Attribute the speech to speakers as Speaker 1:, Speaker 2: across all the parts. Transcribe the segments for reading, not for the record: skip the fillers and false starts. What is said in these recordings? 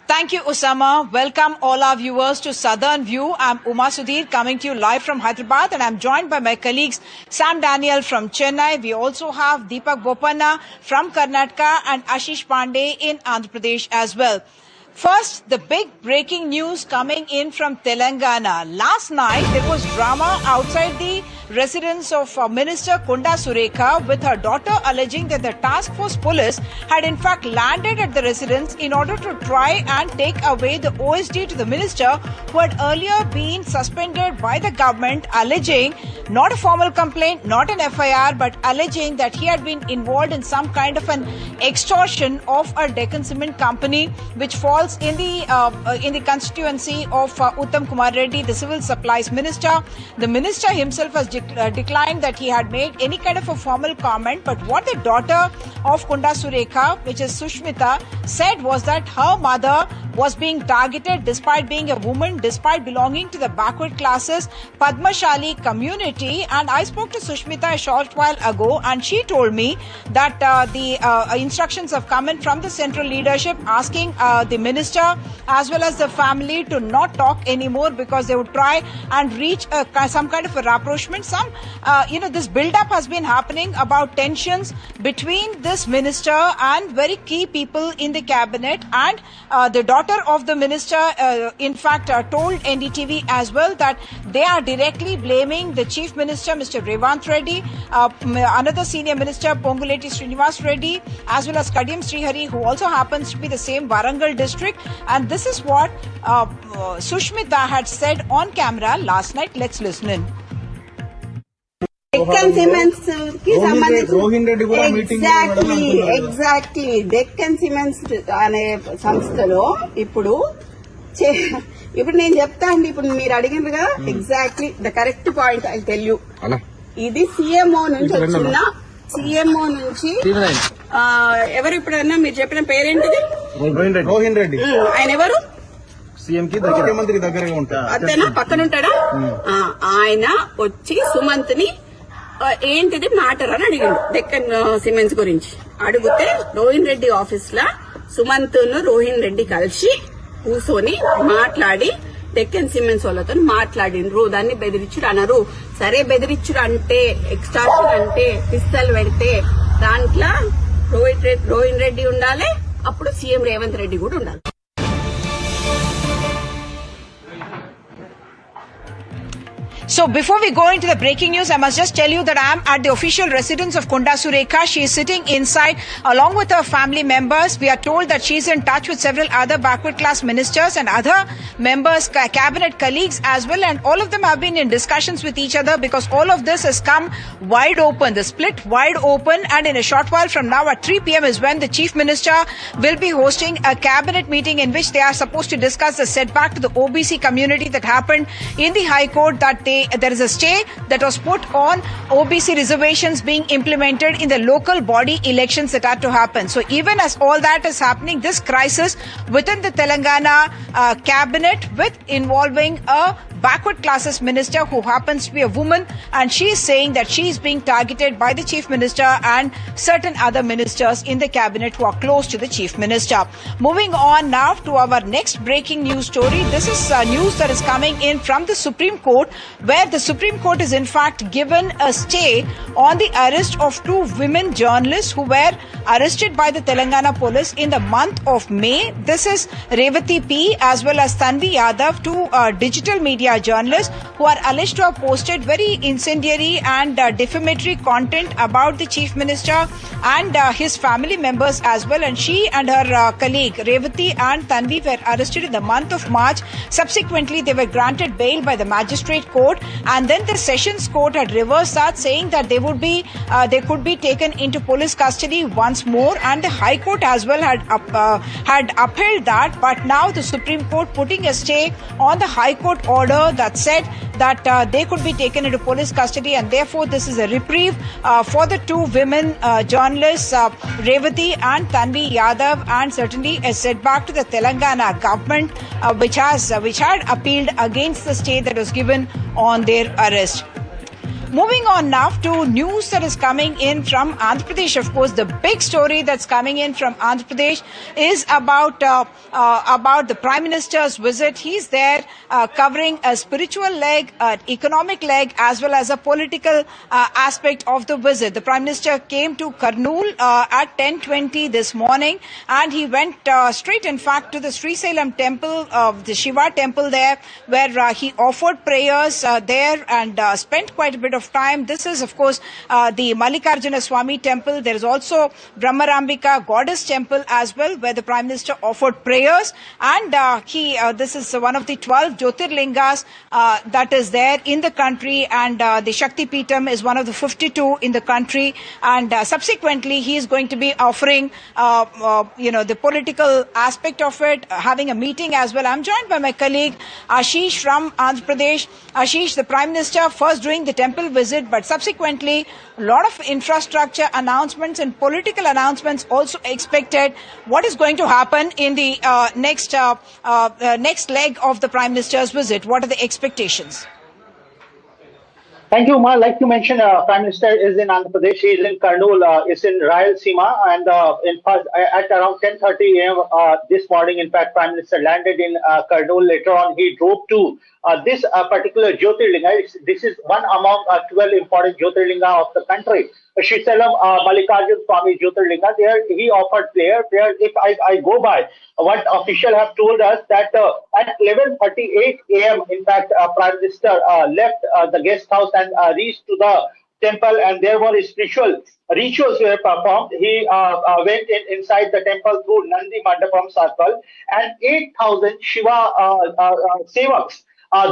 Speaker 1: Thank you, Usama. Welcome all our viewers to Southern View. I'm Uma Sudhir coming to you live from Hyderabad, and I'm joined by my colleagues Sam Daniel from Chennai. We also have Deepak Bopanna from Karnataka and Ashish Pandey in Andhra Pradesh as well. First, the big breaking news coming in from Telangana. Last night, there was drama outside the residence of Minister Konda Surekha with her daughter alleging that the task force police had in fact landed at the residence in order to try and take away the OSD to the minister who had earlier been suspended by the government, alleging not a formal complaint, not an FIR, but alleging that he had been involved in some kind of an extortion of a Deccan Cement company which falls in the constituency of Uttam Kumar Reddy, the civil supplies minister. The minister himself has declined that he had made any kind of a formal comment, but what the daughter of Konda Surekha, which is Sushmita, said was that her mother was being targeted despite being a woman, despite belonging to the backward classes Padmashali community. And I spoke to Sushmita a short while ago, and she told me that the instructions have come in from the central leadership asking the minister as well as the family to not talk anymore because they would try and reach some kind of a rapprochement. This build-up has been happening about tensions between this minister and very key people in the cabinet, and the daughter of the minister in fact told NDTV as well that they are directly blaming the chief minister Mr. Revanth Reddy, another senior minister Ponguleti Srinivas Reddy, as well as Kadiyam Srihari, who also happens to be the same Warangal district. And this is what Sushmita had said on camera last night. Let's listen in.
Speaker 2: Deccan Cements की
Speaker 3: రోహిన్ రెడ్డి కూడా meeting
Speaker 2: exactly Deccan cements అనే సంస్థలో ఇప్పుడు నేను చెప్తా అండి. ఇప్పుడు మీరు అడిగినగా exactly the correct point I tell you. ఇది సిఎంఓ నుంచి వచ్చిన సిఎంఓ నుంచి ఎవరు ఇప్పుడన్నా మీరు చెప్పిన పేరేంటిది?
Speaker 3: రోహిన్ రెడ్డి.
Speaker 2: ఆయన ఎవరు?
Speaker 3: సీఎం కి ముఖ్యమంత్రి దగ్గరగా ఉంటారు.
Speaker 2: అంతేనా? పక్కన ఉంటాడా? ఆయన వచ్చి సుమంత్ ని ఏంటిది మ్యాటర్ అని అడిగాడు డెక్కన్ సిమెంట్స్ గురించి. అడిగితే రోహిన్ రెడ్డి ఆఫీస్ లా సుమంత్ ను రోహిన్ రెడ్డి కలిసి కూర్చొని మాట్లాడి డెక్కన్ సిమెంట్స్ వాళ్ళతో మాట్లాడిండ్రు. దాన్ని బెదిరించుడు అన్నారు. సరే, బెదిరించుడు అంటే ఎక్స్టార్షన్ అంటే పిస్తల్ పెడితే దాంట్లో రోహిన్ రెడ్డి ఉండాలి, అప్పుడు సీఎం రేవంత్ రెడ్డి కూడా ఉండాలి.
Speaker 1: So before we go into the breaking news, I must just tell you that I am at the official residence of Konda Surekha. She is sitting inside along with her family members. We are told that she is in touch with several other backward class ministers and other members, cabinet colleagues as well, and all of them have been in discussions with each other because all of this has come wide open, the split wide open. And in a short while from now at 3 p.m. is when the chief minister will be hosting a cabinet meeting in which they are supposed to discuss the setback to the OBC community that happened in the High Court, that there is a stay that was put on OBC reservations being implemented in the local body elections that are to happen. So even as all that is happening, this crisis within the Telangana cabinet with involving a backward classes minister who happens to be a woman, and she is saying that she is being targeted by the chief minister and certain other ministers in the cabinet who are close to the chief minister. Moving on now to our next breaking news story. This is news that is coming in from the Supreme Court, where the Supreme Court is in fact given a stay on the arrest of two women journalists who were arrested by the Telangana police in the month of May. This is Revati P as well as Tanvi Yadav, two digital media journalists who are alleged to have posted very incendiary and defamatory content about the chief minister and his family members as well. And she and her colleague Revati and Tanvi were arrested in the month of March. Subsequently, they were granted bail by the magistrate court, and then the sessions court had reversed that, saying that they could be taken into police custody once more, and the High Court as well had upheld that. But now the Supreme Court putting a stay on the High Court order that said that they could be taken into police custody, and therefore this is a reprieve for the two women journalists, Revati and Tanvi Yadav, and certainly a setback to the Telangana government, which had appealed against the stay that was given on their arrest. Moving on now to news that is coming in from Andhra Pradesh. Of course, the big story that's coming in from Andhra Pradesh is about the Prime Minister's visit. He's there covering a spiritual leg, an economic leg, as well as a political aspect of the visit. The Prime Minister came to Kurnool at 10:20 this morning, and he went straight, in fact, to the Sri Salem temple, the Shiva temple there, where he offered prayers there and spent quite a bit of time. This is, of course, the Mallikarjuna Swami temple. There is also Brahmarambika Goddess temple as well, where the Prime Minister offered prayers. And this is one of the 12 Jyotirlingas that is there in the country. And the Shakti Peetham is one of the 52 in the country. And subsequently, he is going to be offering, the political aspect of it, having a meeting as well. I'm joined by my colleague Ashish from Andhra Pradesh. Ashish, the Prime Minister first doing the temple visit, but subsequently a lot of infrastructure announcements and political announcements also expected. What is going to happen in the next leg of the Prime Minister's visit? What are the expectations?
Speaker 4: Thank you, Umar. Like you mentioned, Prime Minister is in Andhra Pradesh. He is in Kurnool, is in Rayalaseema, and at around 10:30 a.m. This morning, in fact, Prime Minister landed in Kurnool. Later on, he drove to this particular Jyotirlinga. This is one among 12 important Jyotirlinga of the country. Sri Salem Mallikarjuna Swami Jyotirlinga. There he offered prayers. If I go by what officials have told us, that at 11:38 a.m. in fact, Prime Minister left the guest house and reached to the temple, and there were spiritual rituals were performed. He went inside the temple through Nandi Mandapam circle, and 8,000 Shiva sevaks.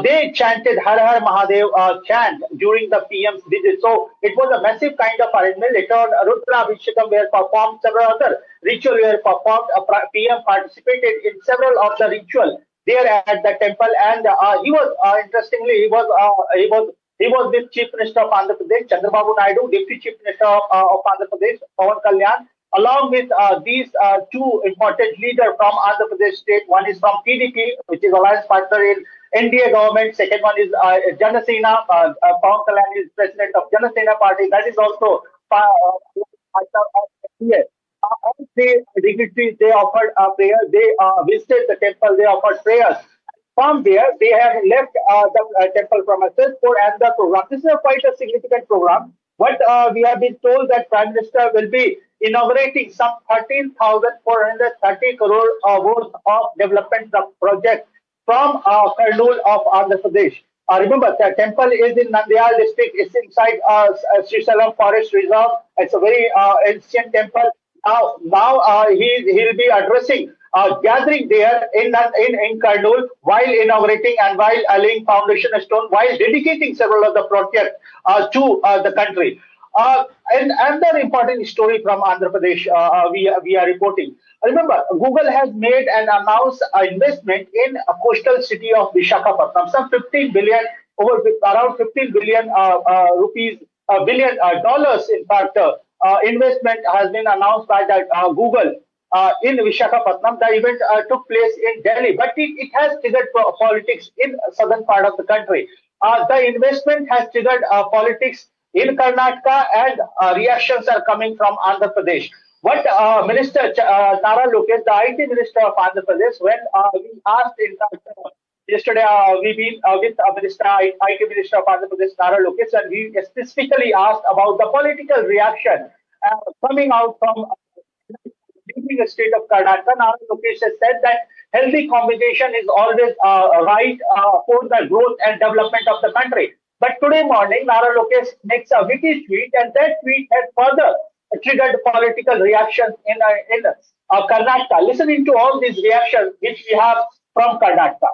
Speaker 4: They chanted Har Har Mahadev chant during the PM's visit. So it was a massive kind of arrangement. Later on, Rudra Abhishekam were performed, several other rituals were performed. PM participated in several of the rituals there at the temple, and he was interestingly he was with Chief Minister of Andhra Pradesh, Chandrababu Naidu, Deputy Chief Minister of Andhra Pradesh, Pawan Kalyan, along with these two important leaders from Andhra Pradesh state. One is from PDP, which is alliance partner in NDA government. Second one is Janasena. Pawan Kalyan is president of Janasena party. That is also NDA. All three dignitaries, they offered prayer. They visited the temple. They offered prayers. From there, they have left the temple premises for another program. This is quite a significant program. But we have been told that Prime Minister will be inaugurating some 13,430 crore worth of development projects from Kurnool of Andhra Pradesh. Remember, the temple is in Nandyal district. It's inside Sri Salem Forest Reserve. It's a very ancient temple. Now he'll be addressing gathering there in Kurnool while inaugurating and while laying foundation stone, while dedicating several of the projects to the country. And another important story from Andhra Pradesh we are reporting. Remember, Google has made and announced investment in a coastal city of Visakhapatnam. Some 15 billion, around 15 billion dollars. In fact, investment has been announced by the Google in Visakhapatnam. The event took place in Delhi, but it has triggered politics in southern part of the country. The investment has triggered politics in Karnataka, and reactions are coming from Andhra Pradesh. What Minister Nara Lokesh, the IT Minister of Andhra Pradesh, when we asked, in fact, yesterday we've been with IT Minister of Andhra Pradesh, Nara Lokesh, and we specifically asked about the political reaction coming out from the state of Karnataka. Nara Lokesh has said that healthy competition is always right for the growth and development of the country. But today morning, Nara Lokesh makes a witty tweet, and that tweet has further triggered political reactions in Karnataka. Listening to all these reactions which we have from Karnataka.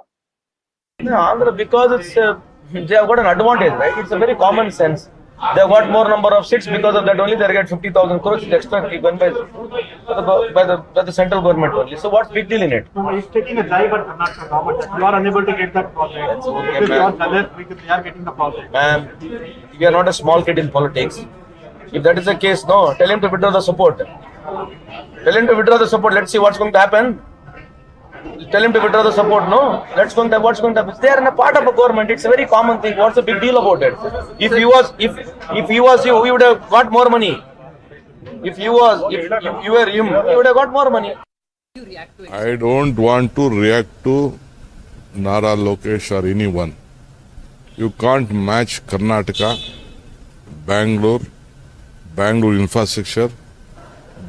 Speaker 5: No, Andhra, because it's they have got an advantage, right? It's a very common sense. They have got more number of seats, because of that only they get 50,000 crores extra given by the central government only. So what's big deal in it?
Speaker 6: No, he's taking a drive at Karnataka government. You are unable to get that project.
Speaker 5: That's okay,
Speaker 6: If you are
Speaker 5: ma'am.
Speaker 6: Dalit, they are getting the project.
Speaker 5: Ma'am, we are not a small kid in politics. If that is the case, no, tell him to withdraw the support. Tell him to withdraw the support. Let's see what's going to happen. tell him to withdraw the support. No, what's going to happen? They are in a part of a government. It's a very common thing. What's the big deal about it? If he was you, he would have got more money. If you were him, he would have got more money.
Speaker 7: I don't want to react to Nara Lokesh or anyone. You can't match Karnataka, Bangalore infrastructure,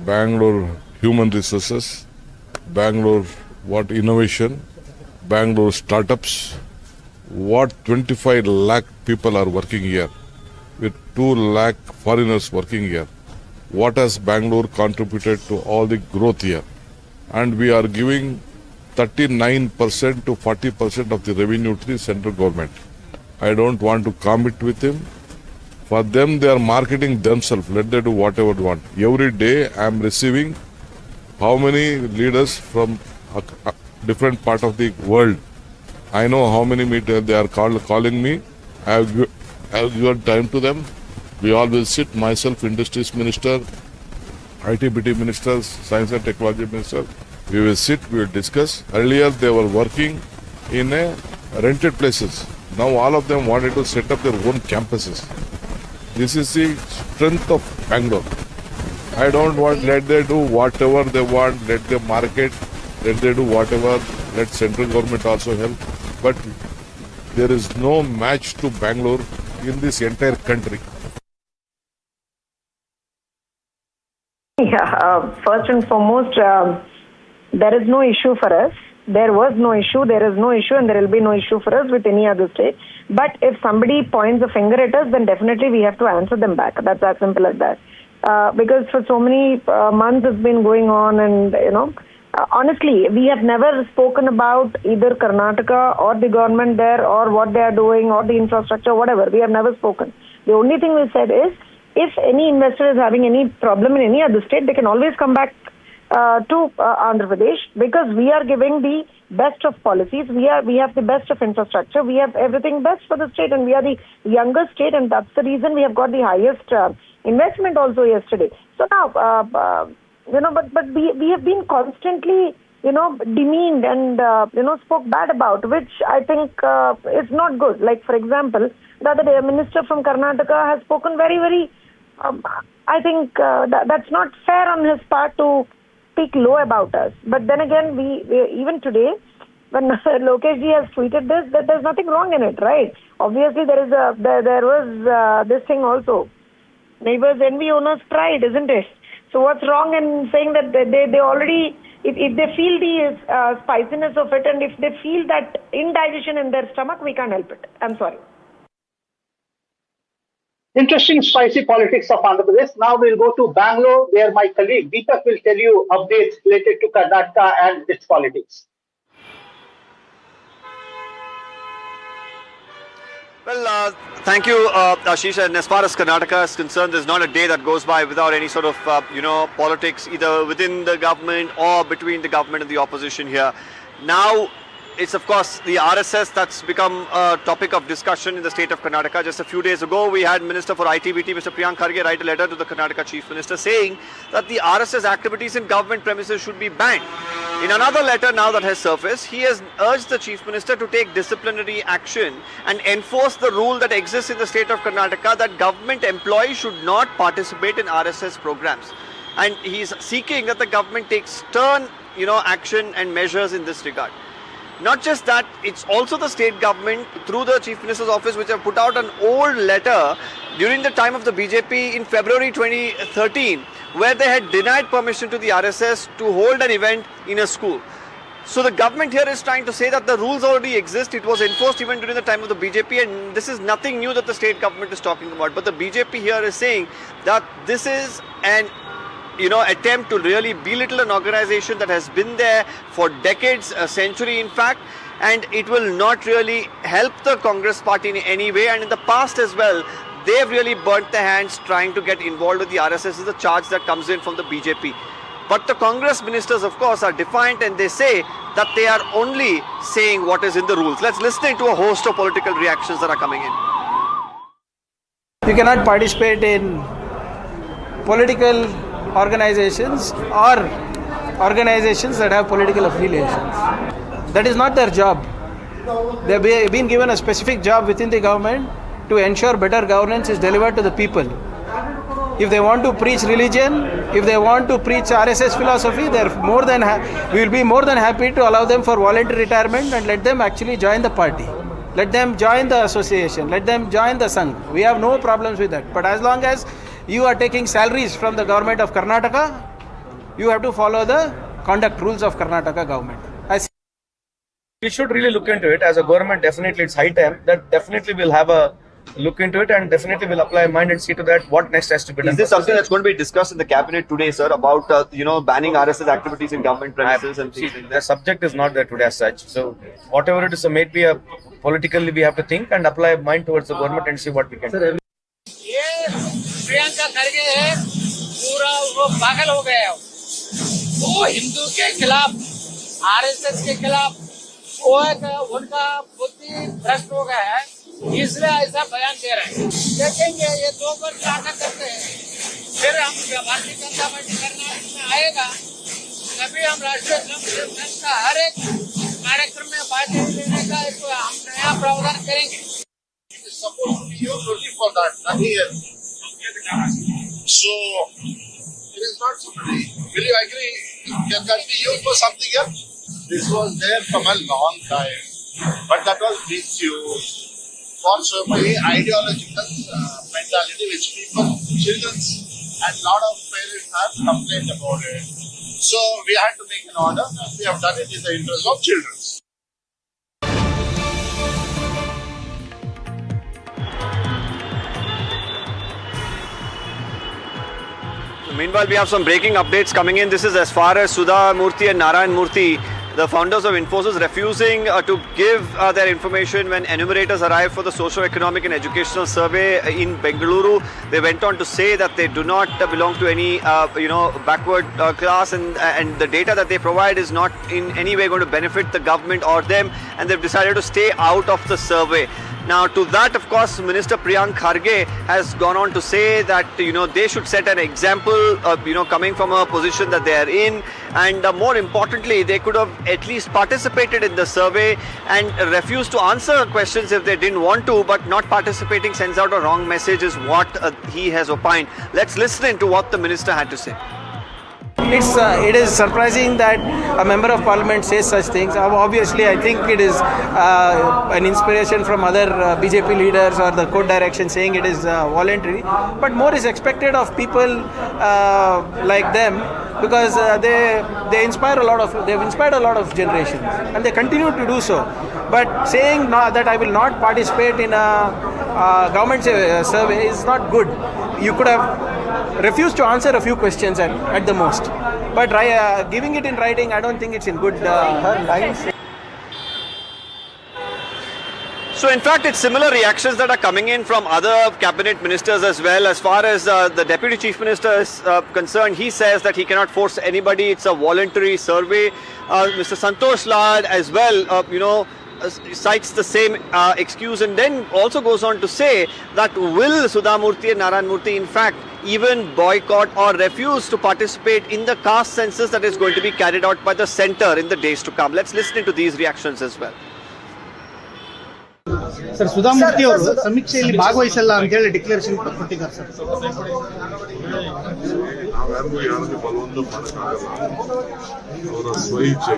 Speaker 7: Bangalore human resources, Bangalore innovation, Bangalore startups. What 25 lakh people are working here, with 2 lakh foreigners working here. What has Bangalore contributed to all the growth here? And we are giving 39% to 40% of the revenue to the central government. I don't want to commit with him. For them, they are marketing themselves. Let them do whatever they want. Every day, I am receiving how many leaders from a different part of the world. I know how many meetings they are calling me. I have given time to them. We all will sit, myself, Industries Minister, IT/BT Minister, Science and Technology Minister. We will sit, we will discuss. Earlier, they were working in a rented places. Now all of them wanted to set up their own campuses. This is the strength of Bangalore. I don't want, let them do whatever they want, let them market, let them do whatever, let central government also help. But there is no match to Bangalore in this entire country.
Speaker 8: Yeah, first and foremost, there is no issue for us. There was no issue, there is no issue, and there will be no issue for us with any other state. But if somebody points a finger at us, then definitely we have to answer them back. That's as simple as that. Because for so many months it's been going on, and honestly, we have never spoken about either Karnataka or the government there or what they are doing or the infrastructure, whatever. We have never spoken. The only thing we said is, if any investor is having any problem in any other state, they can always come back to Andhra Pradesh, because we are giving the best of policies. We have the best of infrastructure. We have everything best for the state, and we are the youngest state, and that's the reason we have got the highest investment also yesterday. So now, but we have been constantly, demeaned and, spoke bad about, which I think is not good. Like, for example, the other day, a minister from Karnataka has spoken very, very, I think that's not fair on his part to speak low about us. But then again, we even today, when Lokesh ji has tweeted this, that there's nothing wrong in it, right? Obviously, there was this thing also. Neighbors envy, owners pride, isn't it? So what's wrong in saying that they already, if they feel the spiciness of it, and if they feel that indigestion in their stomach, we can't help it. I'm sorry.
Speaker 4: Interesting, spicy politics of Andhra Pradesh. Now we'll go to Bangalore, where my colleague Deepak will tell you updates related to Karnataka and its politics.
Speaker 9: Well, thank you, Ashish. And as far as Karnataka is concerned, there's not a day that goes by without any sort of, politics either within the government or between the government and the opposition here. Now, it's of course the RSS that's become a topic of discussion in the state of Karnataka. Just a few days ago, we had Minister for IT/BT, Mr. Priyank Kharge, write a letter to the Karnataka Chief Minister saying that the RSS activities in government premises should be banned. In another letter now that has surfaced, he has urged the Chief Minister to take disciplinary action and enforce the rule that exists in the state of Karnataka that government employees should not participate in RSS programs. And he's seeking that the government takes stern, action and measures in this regard. Not just that, it's also the state government through the Chief Minister's office which have put out an old letter during the time of the BJP in February 2013 where they had denied permission to the RSS to hold an event in a school. So the government here is trying to say that the rules already exist. It was enforced even during the time of the BJP, and this is nothing new that the state government is talking about. But the BJP here is saying that this is an attempt to really belittle an organization that has been there for decades, a century in fact, and it will not really help the Congress party in any way. And in the past as well, they've really burnt their hands trying to get involved with the RSS is the charge that comes in from the BJP. But the Congress ministers, of course, are defiant, and they say that they are only saying what is in the rules. Let's listen to a host of political reactions that are coming in.
Speaker 10: You cannot participate in political organizations or organizations that have political affiliations. That is not their job. They've been given a specific job within the government to ensure better governance is delivered to the people. If they want to preach religion, if they want to preach RSS philosophy, we will be more than happy to allow them for voluntary retirement and let them actually join the party. Let them join the association. Let them join the Sangh. We have no problems with that. But as long as you are taking salaries from the government of Karnataka, you have to follow the conduct rules of Karnataka government.
Speaker 5: We should really look into it as a government. Definitely, it's high time that definitely we'll have a look into it and definitely will apply mind and see to that what next has to be done.
Speaker 9: Is this something that's going to be discussed in the cabinet today, sir, about banning RSS activities in government premises and things like
Speaker 5: The
Speaker 9: that?
Speaker 5: subject is not there today as such. So whatever it is, maybe politically we have to think and apply mind towards the government and see what we can do.
Speaker 11: Priyanka खड़गे है पूरा वो पागल हो गए हैं। वो हिंदू के खिलाफ आरएसएस के खिलाफ वो उनका बुद्धि भ्रष्ट हो गया है, इसलिए ऐसा बयान दे रहे हैं। देखेंगे ये 2 बार क्या करते हैं, फिर हम भारतीय जनता पार्टी करना आएगा, तभी हम राष्ट्रीय जनता का हर एक कार्यक्रम में भाग लेने का हम नया प्रावधान करेंगे।
Speaker 12: So, it is not somebody. Will you agree? Can that be used for something else? This was there from a long time, but that was misused for so many ideological mentality which children and lot of parents have complained about it. So, we had to make an order and we have done it in the interest of children.
Speaker 9: Meanwhile, we have some breaking updates coming in. This is as far as Sudha Murthy and Narayan Murthy, the founders of Infosys, refusing to give their information when enumerators arrived for the socio-economic and educational survey in Bengaluru. They went on to say that they do not belong to any, backward class, and the data that they provide is not in any way going to benefit the government or them, and they've decided to stay out of the survey. Now, to that, of course, Minister Priyank Kharge has gone on to say that, they should set an example, coming from a position that they are in. And more importantly, they could have at least participated in the survey and refused to answer questions if they didn't want to, but not participating sends out a wrong message is what he has opined. Let's listen into what the minister had to say.
Speaker 10: It is surprising that a member of parliament says such things. Obviously, I think it is an inspiration from other BJP leaders or the court direction saying it is voluntary. But more is expected of people like them because they inspire a lot of. They've inspired a lot of generations and they continue to do so. But saying that I will not participate in a government survey is not good. You could have refused to answer a few questions at the most. But giving it in writing, I don't think it's in good lines.
Speaker 9: So in fact, it's similar reactions that are coming in from other cabinet ministers as well. As far as the deputy chief minister is concerned, he says that he cannot force anybody. It's a voluntary survey. Mr. Santosh Lad as well, cites the same excuse, and then also goes on to say that will Sudha Murthy and Narayan Murthy in fact even boycott or refuse to participate in the caste census that is going to be carried out by the centre in the days to come. Let's listen to these reactions as well.
Speaker 3: Sir Sudha Murthy ಅವರು ಸಮೀಕ್ಷೆಯಲ್ಲಿ ಭಾಗವಹಿಸಲ್ಲ ಅಂತ ಹೇಳಿ declaration ಕೊಟ್ಟಿದ್ದಾರೆ sir.
Speaker 7: ನಾವ್ಯಾರಿಗೂ ಯಾರಿಗೂ ಬಲವಂತ ಮಾಡಕ್ಕಾಗಲ್ಲ, ಅವರ ಸ್ವಇಚ್ಛೆ.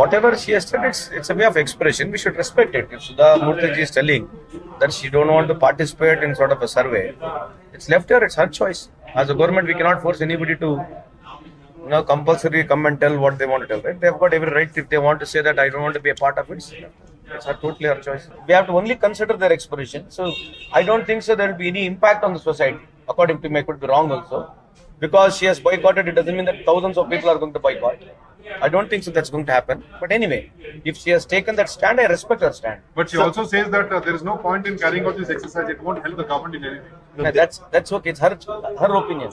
Speaker 5: Whatever she has said, it's a way of expression. We should respect it. If Sudha Murthy is telling that she don't want to participate in sort of a survey, it's left her. It's her choice. As a government, we cannot force anybody to compulsory come and tell what they want to tell. Right? They have got every right. If they want to say that I don't want to be a part of it, it's totally her choice. We have to only consider their expression. So I don't think so there will be any impact on the society. According to me, I could be wrong also. Because she has boycotted, it doesn't mean that thousands of people are going to boycott. I don't think so that's going to happen. But anyway, if she has taken that stand, I respect her stand.
Speaker 6: But she also says that there is no point in carrying out this exercise. It won't help the government in anything.
Speaker 5: No, that's okay. It's her opinion.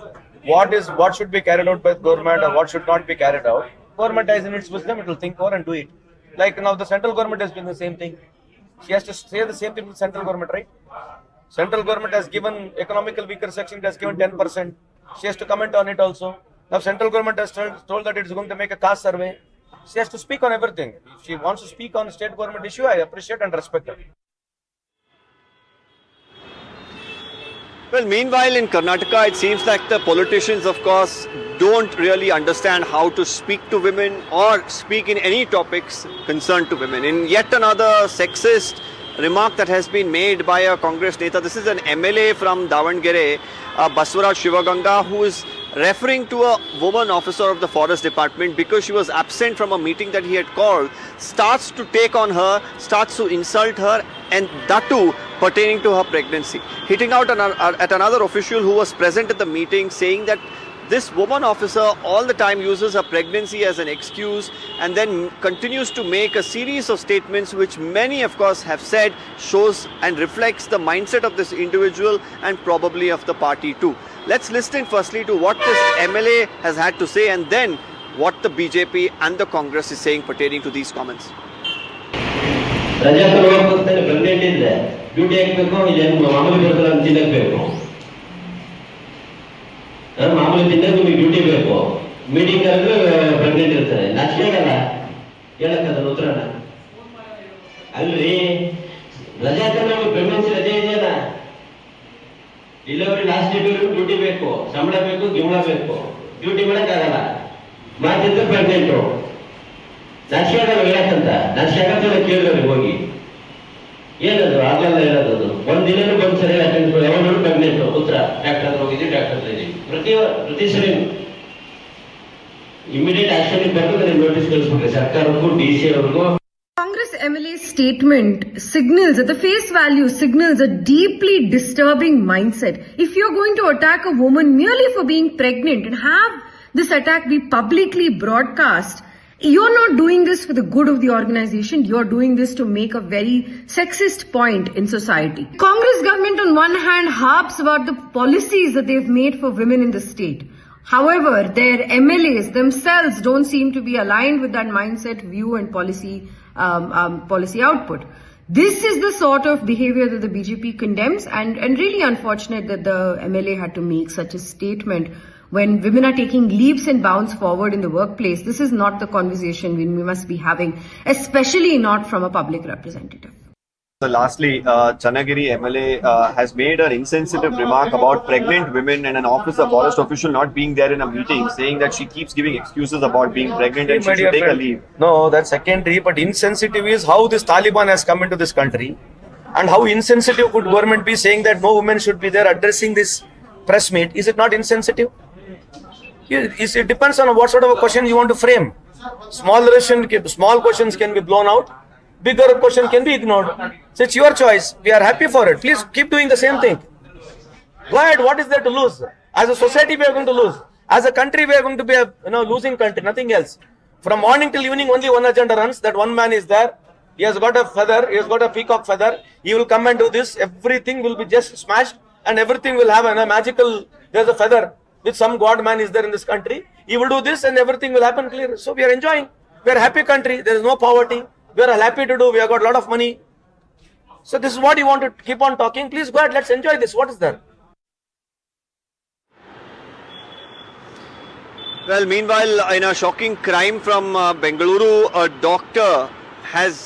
Speaker 5: What should be carried out by the government or what should not be carried out? Government has in its wisdom, it will think over and do it. Like now the central government has done the same thing. She has to say the same thing to the central government, right? Central government has given economical weaker section, it has given 10%. She has to comment on it also. Now central government has told that it is going to make a caste survey. She has to speak on everything. If she wants to speak on state government issue, I appreciate and respect her.
Speaker 9: Well, meanwhile in Karnataka, it seems like the politicians, of course, don't really understand how to speak to women or speak in any topics concerned to women. In yet another sexist remark that has been made by a Congress Neta, this is an MLA from Davangere, Baswaraj Shivaganga, who is referring to a woman officer of the forest department because she was absent from a meeting that he had called, starts to take on her, starts to insult her, and that too pertaining to her pregnancy. Hitting out at another official who was present at the meeting, saying that this woman officer all the time uses her pregnancy as an excuse and then continues to make a series of statements which many of course have said shows and reflects the mindset of this individual and probably of the party too. Let's listen firstly to what this MLA has had to say and then what the BJP and the Congress is saying pertaining to these comments.
Speaker 13: ಮಾಮೂಲಿ ತಿನ್ನೋದು ನಿಮಗೆ duty ಬೇಕು meeting ಅಂದ್ರೆ pregnant ಇರ್ತಾರೆ ನಾಚಿಕೆ ಆಗಲ್ಲ ಹೇಳಕ್ಕದ ಉತ್ತರನ ಅಲ್ರಿ ರಜಾ ನಮಗೆ ಪ್ರೆಗ್ನೆನ್ಸಿ ರಜೆ ಇದೆಯಲ್ಲ ಡಿಲಿವರಿ ಲಾಸ್ಟ್ ಡೇಟ್ ಡ್ಯೂಟಿ ಬೇಕು ಸಂಬಳ ಬೇಕು ಗಿಂಬಳ ಬೇಕು ಡ್ಯೂಟಿ ಮಾಡಕ್ಕಾಗಲ್ಲ ಮಾಡ್ತಿದ್ರೆ ಪ್ರೆಗ್ನೆಂಟು ನಾಚಿಕೆ ಆಗಲ್ಲ ಹೇಳಕ್ಕಂತ ನಾಚಿಕೆ ಆಗಲ್ಲ ಕೇಳಿದ್ರೆ ಹೋಗಿ ಏನದು ಆಗಲ್ಲ ಹೇಳೋದು ಒಂದಿನೂ ಒಂದ್ಸರಿ ಯಾವಾಗ ಪ್ರೆಗ್ನೆಂಟ್ ಉತ್ತರ ಡಾಕ್ಟರ್ ಹತ್ರ ಹೋಗಿದ್ವಿ ಡಾಕ್ಟರ್ ಹತ್ರ ಇದೀವಿ ಪ್ರತಿ ಸರಿ ಇಮಿಡಿಯೇಟ್ ಆಕ್ಷನ್ ಬಂದು ನೋಟಿಸ್ ಕಳಿಸ್ಬಿಟ್ರೆ ಸರ್ಕಾರಕ್ಕೂ DC ಅವ್ರಿಗೂ.
Speaker 8: Congress MLA's statement signals, at the face value, signals a deeply disturbing mindset. If you're going to attack a woman merely for being pregnant and have this attack be publicly broadcast, you're not doing this for the good of the organization. You're doing this to make a very sexist point in society. Congress government on one hand harps about the policies that they've made for women in the state. However, their MLAs themselves don't seem to be aligned with that mindset, view and policy output. This is the sort of behavior that the BJP condemns and really unfortunate that the MLA had to make such a statement when women are taking leaps and bounds forward in the workplace. This is not the conversation we must be having, especially not from a public representative.
Speaker 9: So lastly, Channagiri MLA has made an insensitive remark about pregnant women and an officer, forest official not being there in a meeting, saying that she keeps giving excuses about being pregnant and she should take a leave.
Speaker 5: No, that's secondary, but insensitive is how this Taliban has come into this country and how insensitive could government be saying that no women should be there addressing this press meet. Is it not insensitive? It depends on what sort of a question you want to frame. Small questions can be blown out. Bigger question can be ignored. So it's your choice. We are happy for it. Please keep doing the same thing. Go ahead. What is there to lose? As a society, we are going to lose. As a country, we are going to be a losing country. Nothing else. From morning till evening, only one agenda runs. That one man is there. He has got a feather. He has got a peacock feather. He will come and do this. Everything will be just smashed, and everything will have a magical. There's a feather with some god man is there in this country. He will do this, and everything will happen clear. So we are enjoying. We are a happy country. There is no poverty. We are happy to do. We have got a lot of money. So this is what you want to keep on talking. Please go ahead. Let's enjoy this. What is there?
Speaker 9: Well, meanwhile, in a shocking crime from Bengaluru, a doctor has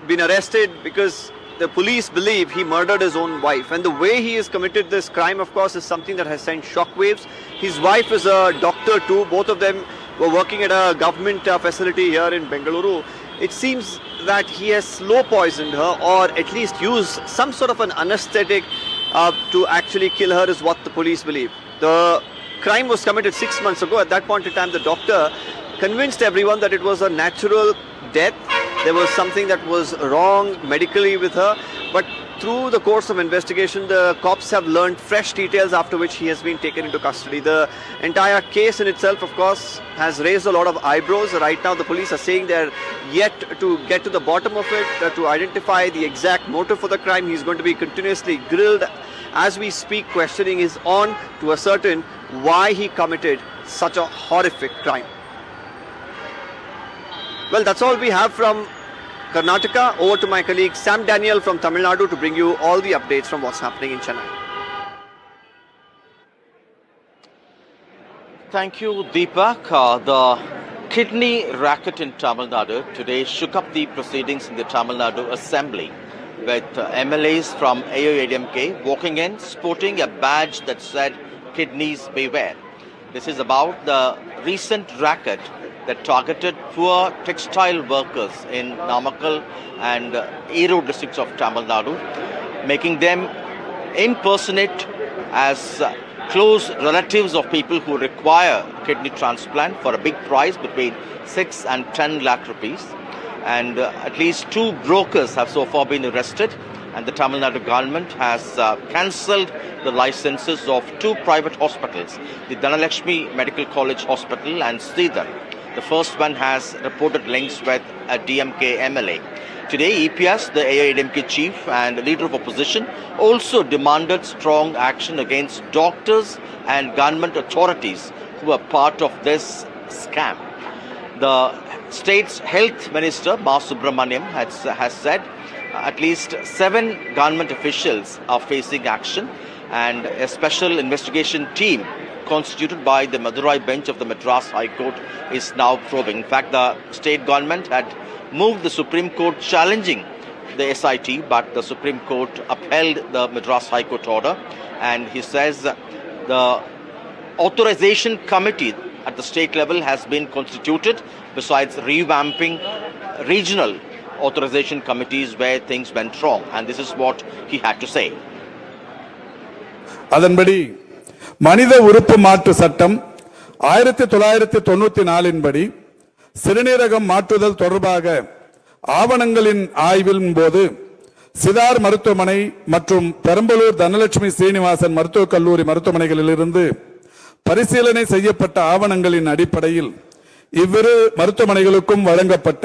Speaker 9: been arrested because the police believe he murdered his own wife. And the way he has committed this crime, of course, is something that has sent shockwaves. His wife is a doctor too. Both of them were working at a government facility here in Bengaluru. It seems that he has slow poisoned her or at least used some sort of an anesthetic to actually kill her is what the police believe. The crime was committed 6 months ago. At that point in time, the doctor convinced everyone that it was a natural death. There was something that was wrong medically with her. But through the course of investigation, the cops have learned fresh details after which he has been taken into custody. The entire case in itself, of course, has raised a lot of eyebrows. Right now, the police are saying they're yet to get to the bottom of it, to identify the exact motive for the crime. He's going to be continuously grilled. As we speak, questioning is on to ascertain why he committed such a horrific crime. Well, that's all we have from Karnataka. Over to my colleague Sam Daniel from Tamil Nadu to bring you all the updates from what's happening in Chennai.
Speaker 14: Thank you, Deepak. The kidney racket in Tamil Nadu today shook up the proceedings in the Tamil Nadu Assembly, with MLAs from AIADMK walking in sporting a badge that said "Kidneys Beware." This is about the recent racket that targeted poor textile workers in Namakkal and Erode districts of Tamil Nadu, making them impersonate as close relatives of people who require kidney transplant for a big price between 6 and 10 lakh rupees. And at least 2 brokers have so far been arrested, and the Tamil Nadu government has cancelled the licenses of 2 private hospitals, the Dhanalakshmi Medical College Hospital and Sridhar. The first one has reported links with a DMK MLA. Today, EPS, the AIADMK chief and leader of opposition, also demanded strong action against doctors and government authorities who are part of this scam. The state's health minister, Ma Subramaniam, has said at least 7 government officials are facing action, and a special investigation team constituted by the Madurai bench of the Madras High Court is now probing. In fact, the state government had moved the Supreme Court challenging the SIT, but the Supreme Court upheld the Madras High Court order, and he says the authorization committee at the state level has been constituted, besides revamping regional authorization committees where things went wrong, and this is what he had to say.
Speaker 15: அதன்படி மனித உறுப்பு மாற்று சட்டம் 1994 படி சிறுநீரகம் மாற்றுதல் தொடர்பாக ஆவணங்களின் ஆய்வின் போது சிதார் மருத்துவமனை மற்றும் பெரம்பலூர் தனலட்சுமி ஸ்ரீனிவாசன் மருத்துவக் கல்லூரி மருத்துவமனைகளிலிருந்து பரிசீலனை செய்யப்பட்ட ஆவணங்களின் அடிப்படையில் இவ்விரு மருத்துவமனைகளுக்கும் வழங்கப்பட்ட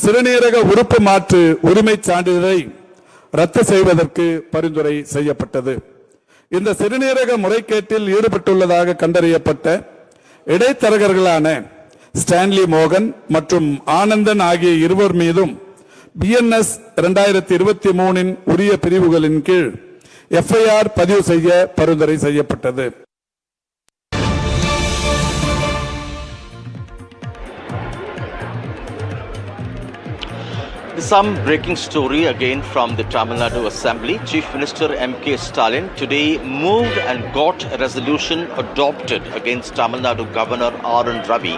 Speaker 15: சிறுநீரக உறுப்பு மாற்று உரிமை சான்றிதழை ரத்து செய்வதற்கு பரிந்துரை செய்யப்பட்டது. இந்த சிறுநீரக முறைகேட்டில் ஈடுபட்டுள்ளதாக கண்டறியப்பட்ட இடைத்தரகர்களான ஸ்டான்லி மோகன் மற்றும் ஆனந்தன் ஆகிய இருவர் மீதும் BNS 2023 உரிய பிரிவுகளின் கீழ் FIR பதிவு செய்ய பரிந்துரை செய்யப்பட்டது.
Speaker 14: Some breaking story again from the Tamil Nadu Assembly. Chief Minister M.K. Stalin today moved and got a resolution adopted against Tamil Nadu Governor R.N. Ravi.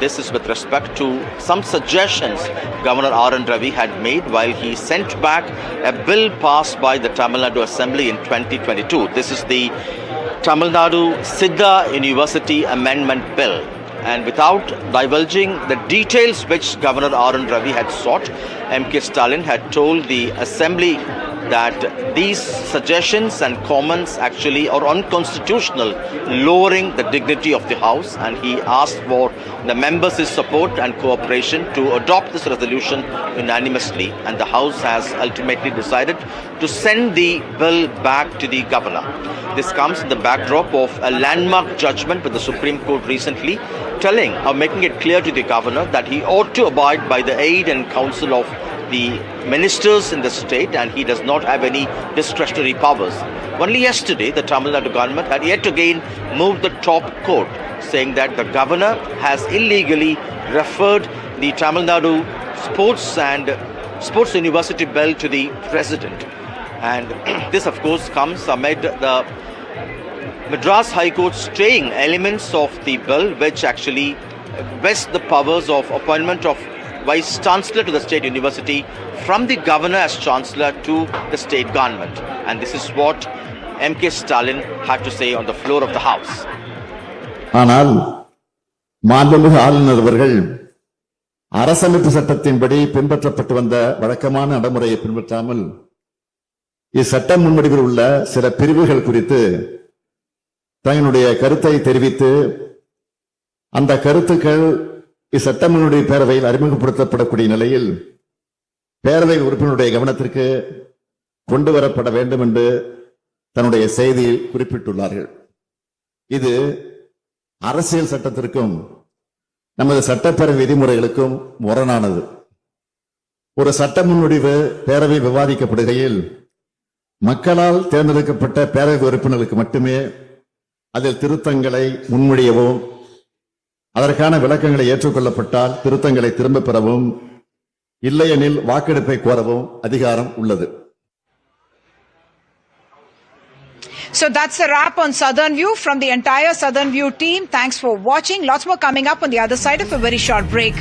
Speaker 14: This is with respect to some suggestions Governor R.N. Ravi had made while he sent back a bill passed by the Tamil Nadu Assembly in 2022. This is the Tamil Nadu Siddha University Amendment Bill. And without divulging the details which Governor R.N. Ravi had sought, M.K. Stalin had told the Assembly that these suggestions and comments actually are unconstitutional, lowering the dignity of the House, and he asked for the members' support and cooperation to adopt this resolution unanimously, and the House has ultimately decided to send the bill back to the Governor. This comes in the backdrop of a landmark judgment with the Supreme Court recently telling or making it clear to the Governor that he ought to abide by the aid and counsel of the ministers in the state, and he does not have any discretionary powers. Only yesterday, the Tamil Nadu government had yet again moved the top court, saying that the Governor has illegally referred the Tamil Nadu Sports University bill to the President. And this, of course, comes amid the Madras High Court staying elements of the bill which actually vest the powers of appointment of Vice Chancellor to the State University from the Governor as Chancellor to the State Government. And this is what M.K. Stalin had to say on the floor of the House.
Speaker 16: ஆனால் மாண்புமிகு ஆளுநர் அவர்கள் அரசமைப்பு சட்டத்தின்படி பின்பற்றப்பட்டு வந்த வழக்கமான நடைமுறையை பின்பற்றாமல் இச்சட்ட முன்வடிவில் உள்ள சில பிரிவுகள் குறித்து தங்களுடைய கருத்தை தெரிவித்து அந்த கருத்துக்கள் இச்சட்டமன்ற பேரவையில் அறிமுகப்படுத்தப்படக்கூடிய நிலையில் பேரவை உறுப்பினருடைய கவனத்திற்கு கொண்டு வரப்பட வேண்டும் என்று தன்னுடைய செய்தியில் குறிப்பிட்டுள்ளார்கள். இது அரசியல் சட்டத்திற்கும் நமது சட்டப்பேரவை விதிமுறைகளுக்கும் முரணானது. ஒரு சட்ட முன்வடிவு பேரவை விவாதிக்கப்படுகையில் மக்களால் தேர்ந்தெடுக்கப்பட்ட பேரவை உறுப்பினர்களுக்கு மட்டுமே அதில் திருத்தங்களை முன்மொழியவும் அதற்கான விளக்கங்களை ஏற்றுக்கொள்ளப்பட்டால் திருத்தங்களை திரும்பப் பெறவும் இல்லையெனில் வாக்கெடுப்பை கோரவும் அதிகாரம் உள்ளது.
Speaker 1: So that's a wrap on Southern View from the entire Southern View team. Thanks for watching. Lots more coming up on the other side of a very short break.